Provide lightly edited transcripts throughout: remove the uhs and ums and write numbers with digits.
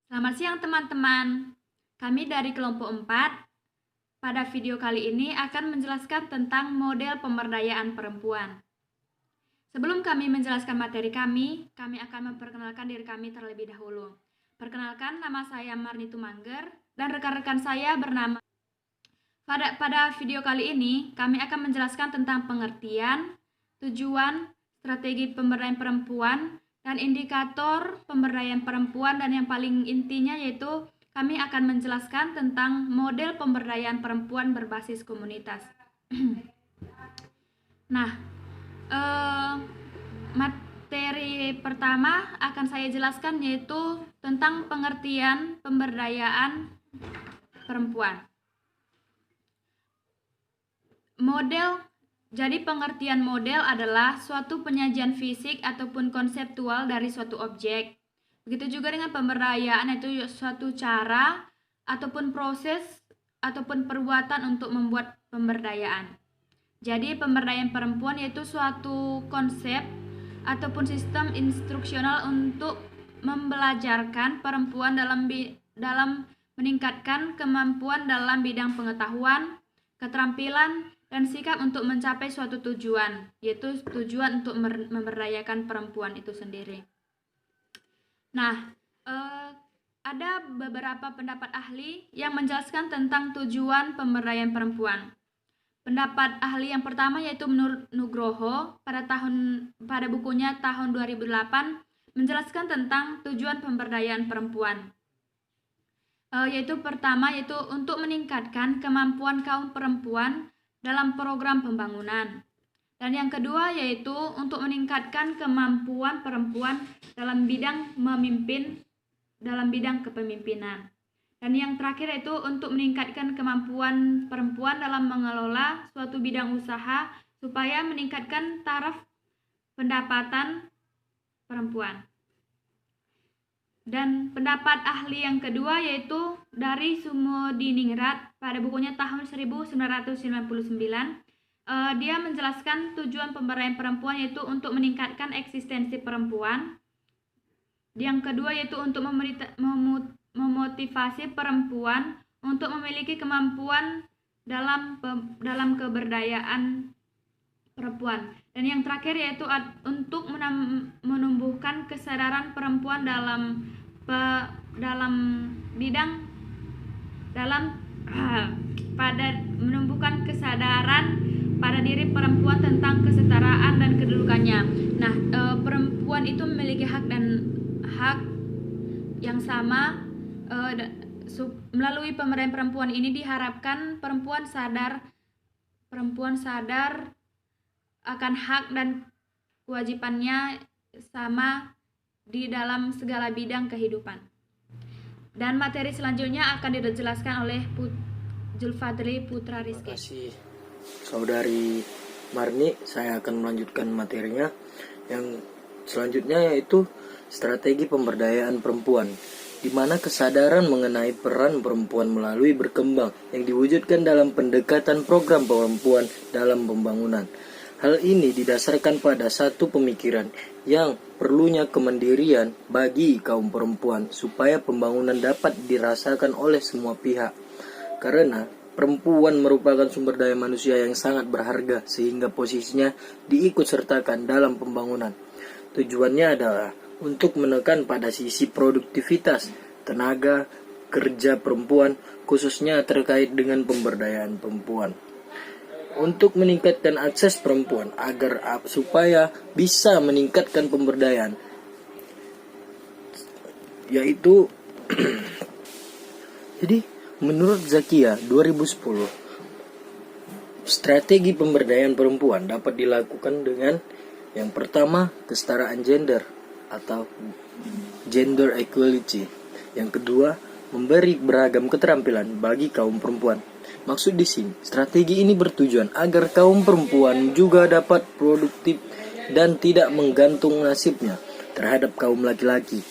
Selamat siang teman-teman. Kami dari kelompok 4 pada video kali ini akan menjelaskan tentang model pemberdayaan perempuan. Sebelum kami menjelaskan materi kami akan memperkenalkan diri kami terlebih dahulu. Perkenalkan, nama saya Marni Tumangger dan rekan-rekan saya bernama. Pada video kali ini kami akan menjelaskan tentang pengertian, tujuan, strategi pemberdayaan perempuan, dan indikator pemberdayaan perempuan, dan yang paling intinya yaitu kami akan menjelaskan tentang model pemberdayaan perempuan berbasis komunitas. Nah, materi pertama akan saya jelaskan yaitu tentang pengertian pemberdayaan perempuan. Jadi pengertian model adalah suatu penyajian fisik ataupun konseptual dari suatu objek. Begitu juga dengan pemberdayaan, yaitu suatu cara ataupun proses ataupun perbuatan untuk membuat pemberdayaan. Jadi pemberdayaan perempuan yaitu suatu konsep ataupun sistem instruksional untuk membelajarkan perempuan dalam meningkatkan kemampuan dalam bidang pengetahuan, keterampilan, dan sikap untuk mencapai suatu tujuan, yaitu tujuan untuk memberdayakan perempuan itu sendiri. Nah, ada beberapa pendapat ahli yang menjelaskan tentang tujuan pemberdayaan perempuan. Pendapat ahli yang pertama yaitu menurut Nugroho pada bukunya tahun 2008 menjelaskan tentang tujuan pemberdayaan perempuan. Yaitu pertama yaitu untuk meningkatkan kemampuan kaum perempuan dalam program pembangunan. Dan yang kedua yaitu untuk meningkatkan kemampuan perempuan dalam bidang memimpin, dalam bidang kepemimpinan. Dan yang terakhir yaitu untuk meningkatkan kemampuan perempuan dalam mengelola suatu bidang usaha supaya meningkatkan taraf pendapatan perempuan. Dan pendapat ahli yang kedua yaitu dari Sumodiningrat pada bukunya tahun 1999. Dia menjelaskan tujuan pemberdayaan perempuan yaitu untuk meningkatkan eksistensi perempuan. Yang kedua yaitu untuk memotivasi perempuan untuk memiliki kemampuan dalam keberdayaan perempuan. Dan yang terakhir yaitu untuk menumbuhkan kesadaran perempuan menumbuhkan kesadaran pada diri perempuan tentang kesetaraan dan kedudukannya. Nah, perempuan itu memiliki hak yang sama. Melalui pemberdayaan perempuan ini diharapkan perempuan sadar akan hak dan kewajibannya sama di dalam segala bidang kehidupan. Dan materi selanjutnya akan dijelaskan oleh Zulfadli Putra Rizky. Terima kasih Saudari Marni. Saya akan melanjutkan materinya. Yang selanjutnya yaitu strategi pemberdayaan perempuan, di mana kesadaran mengenai peran perempuan melalui berkembang yang diwujudkan dalam pendekatan program perempuan dalam pembangunan. Hal ini didasarkan pada satu pemikiran yang perlunya kemandirian bagi kaum perempuan supaya pembangunan dapat dirasakan oleh semua pihak. Karena perempuan merupakan sumber daya manusia yang sangat berharga sehingga posisinya diikutsertakan dalam pembangunan. Tujuannya adalah untuk menekan pada sisi produktivitas tenaga kerja perempuan, khususnya terkait dengan pemberdayaan perempuan. Untuk meningkatkan akses perempuan supaya bisa meningkatkan pemberdayaan, yaitu jadi menurut Zakia 2010, strategi pemberdayaan perempuan dapat dilakukan dengan yang pertama, kesetaraan gender atau gender equality. Yang kedua, memberi beragam keterampilan bagi kaum perempuan. Maksud di sini, strategi ini bertujuan agar kaum perempuan juga dapat produktif dan tidak menggantung nasibnya terhadap kaum laki-laki.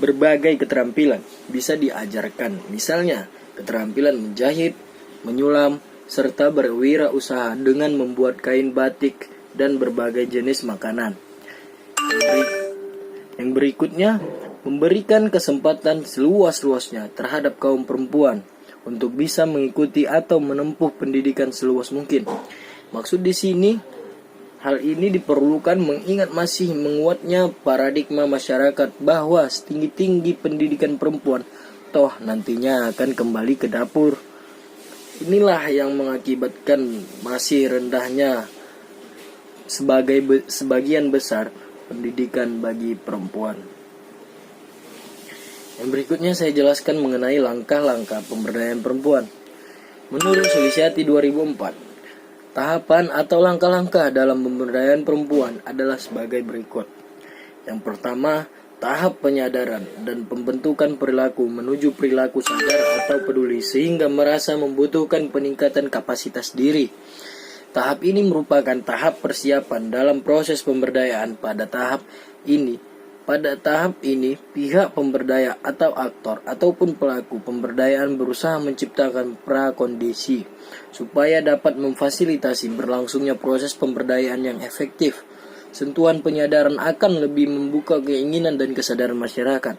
Berbagai keterampilan bisa diajarkan, misalnya keterampilan menjahit, menyulam, serta berwirausaha dengan membuat kain batik dan berbagai jenis makanan. Yang berikutnya, memberikan kesempatan seluas-luasnya terhadap kaum perempuan untuk bisa mengikuti atau menempuh pendidikan seluas mungkin. Maksud di sini, hal ini diperlukan mengingat masih menguatnya paradigma masyarakat bahwa setinggi-tinggi pendidikan perempuan toh nantinya akan kembali ke dapur. Inilah yang mengakibatkan masih rendahnya sebagian besar pendidikan bagi perempuan. Yang berikutnya saya jelaskan mengenai langkah-langkah pemberdayaan perempuan. Menurut Sulistiati 2004, tahapan atau langkah-langkah dalam pemberdayaan perempuan adalah sebagai berikut. Yang pertama, tahap penyadaran dan pembentukan perilaku menuju perilaku sadar atau peduli sehingga merasa membutuhkan peningkatan kapasitas diri. Tahap ini merupakan tahap persiapan dalam proses pemberdayaan. Pada tahap ini, pihak pemberdaya atau aktor ataupun pelaku pemberdayaan berusaha menciptakan prakondisi supaya dapat memfasilitasi berlangsungnya proses pemberdayaan yang efektif. Sentuhan penyadaran akan lebih membuka keinginan dan kesadaran masyarakat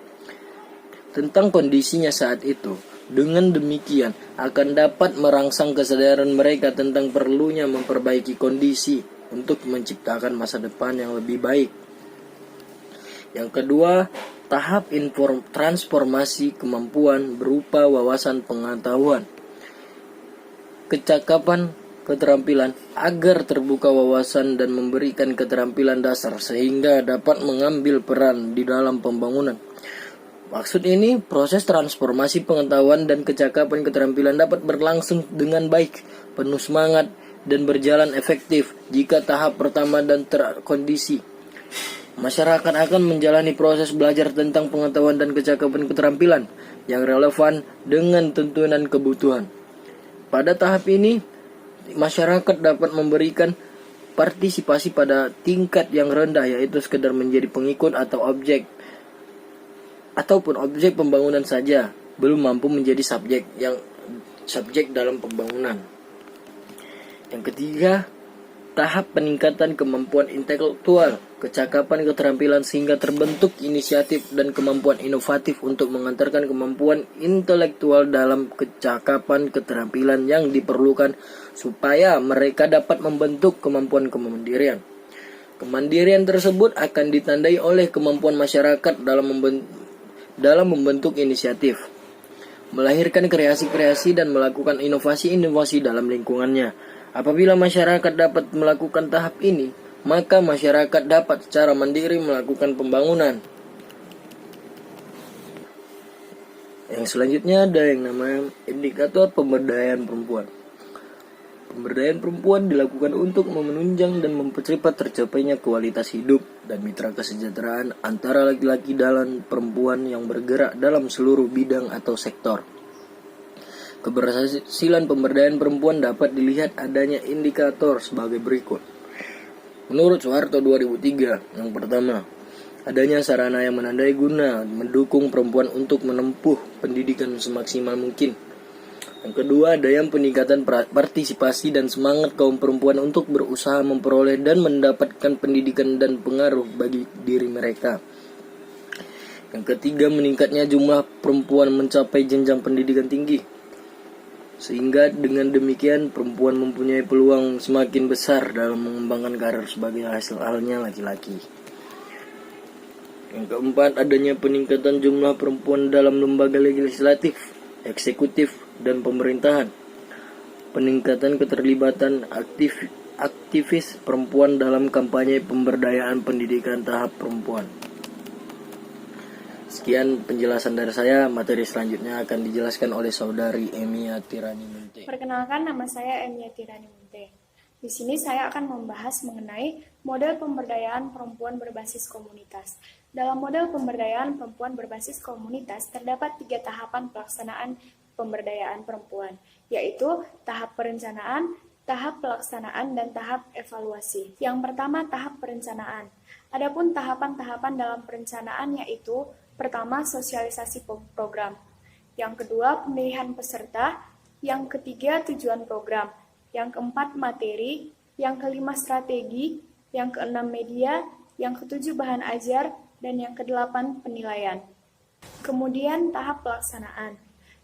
tentang kondisinya saat itu. Dengan demikian akan dapat merangsang kesadaran mereka tentang perlunya memperbaiki kondisi untuk menciptakan masa depan yang lebih baik. Yang kedua, tahap transformasi kemampuan berupa wawasan pengetahuan, kecakapan, keterampilan agar terbuka wawasan dan memberikan keterampilan dasar sehingga dapat mengambil peran di dalam pembangunan. Maksud ini, proses transformasi pengetahuan dan kecakapan keterampilan dapat berlangsung dengan baik, penuh semangat, dan berjalan efektif jika tahap pertama dan terkondisi. Masyarakat akan menjalani proses belajar tentang pengetahuan dan kecakapan keterampilan yang relevan dengan tuntunan kebutuhan. Pada tahap ini, masyarakat dapat memberikan partisipasi pada tingkat yang rendah, yaitu sekedar menjadi pengikut atau objek pembangunan saja, belum mampu menjadi subjek dalam pembangunan. Yang ketiga, tahap peningkatan kemampuan intelektual, kecakapan keterampilan sehingga terbentuk inisiatif dan kemampuan inovatif untuk mengantarkan kemampuan intelektual dalam kecakapan keterampilan yang diperlukan supaya mereka dapat membentuk kemampuan kemandirian. Kemandirian tersebut akan ditandai oleh kemampuan masyarakat dalam membentuk inisiatif, melahirkan kreasi-kreasi dan melakukan inovasi-inovasi dalam lingkungannya. Apabila masyarakat dapat melakukan tahap ini, maka masyarakat dapat secara mandiri melakukan pembangunan. Yang selanjutnya ada yang namanya indikator pemberdayaan perempuan. Pemberdayaan perempuan dilakukan untuk menunjang dan mempercepat tercapainya kualitas hidup dan mitra kesejahteraan antara laki-laki dan perempuan yang bergerak dalam seluruh bidang atau sektor. Keberhasilan pemberdayaan perempuan dapat dilihat adanya indikator sebagai berikut. Menurut Soeharto 2003, yang pertama, adanya sarana yang menandai guna mendukung perempuan untuk menempuh pendidikan semaksimal mungkin. Yang kedua, adanya peningkatan partisipasi dan semangat kaum perempuan untuk berusaha memperoleh dan mendapatkan pendidikan dan pengaruh bagi diri mereka. Yang ketiga, meningkatnya jumlah perempuan mencapai jenjang pendidikan tinggi, sehingga dengan demikian perempuan mempunyai peluang semakin besar dalam mengembangkan karir sebagai hasil halnya laki-laki. Yang keempat, adanya peningkatan jumlah perempuan dalam lembaga legislatif, eksekutif, dan pemerintahan. Peningkatan keterlibatan aktivis perempuan dalam kampanye pemberdayaan pendidikan tahap perempuan. Sekian penjelasan dari saya. Materi selanjutnya akan dijelaskan oleh saudari Emia Tirani Munte. Perkenalkan, nama saya Emia Tirani Munte. Di sini saya akan membahas mengenai model pemberdayaan perempuan berbasis komunitas. Dalam model pemberdayaan perempuan berbasis komunitas terdapat 3 tahapan pelaksanaan pemberdayaan perempuan, yaitu tahap perencanaan, tahap pelaksanaan, dan tahap evaluasi. Yang pertama, tahap perencanaan. Adapun tahapan-tahapan dalam perencanaan yaitu: pertama, sosialisasi program. Yang kedua, pemilihan peserta. Yang ketiga, tujuan program. Yang keempat, materi. Yang kelima, strategi. Yang keenam, media. Yang ketujuh, bahan ajar. Dan yang kedelapan, penilaian. Kemudian tahap pelaksanaan.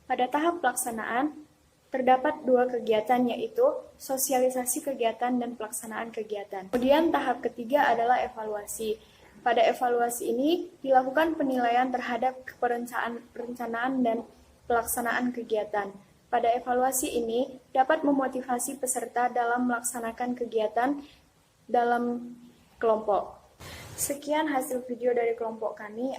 Pada tahap pelaksanaan, terdapat dua kegiatan yaitu sosialisasi kegiatan dan pelaksanaan kegiatan. Kemudian tahap ketiga adalah evaluasi. Pada evaluasi ini dilakukan penilaian terhadap perencanaan dan pelaksanaan kegiatan. Pada evaluasi ini dapat memotivasi peserta dalam melaksanakan kegiatan dalam kelompok. Sekian hasil video dari kelompok kami.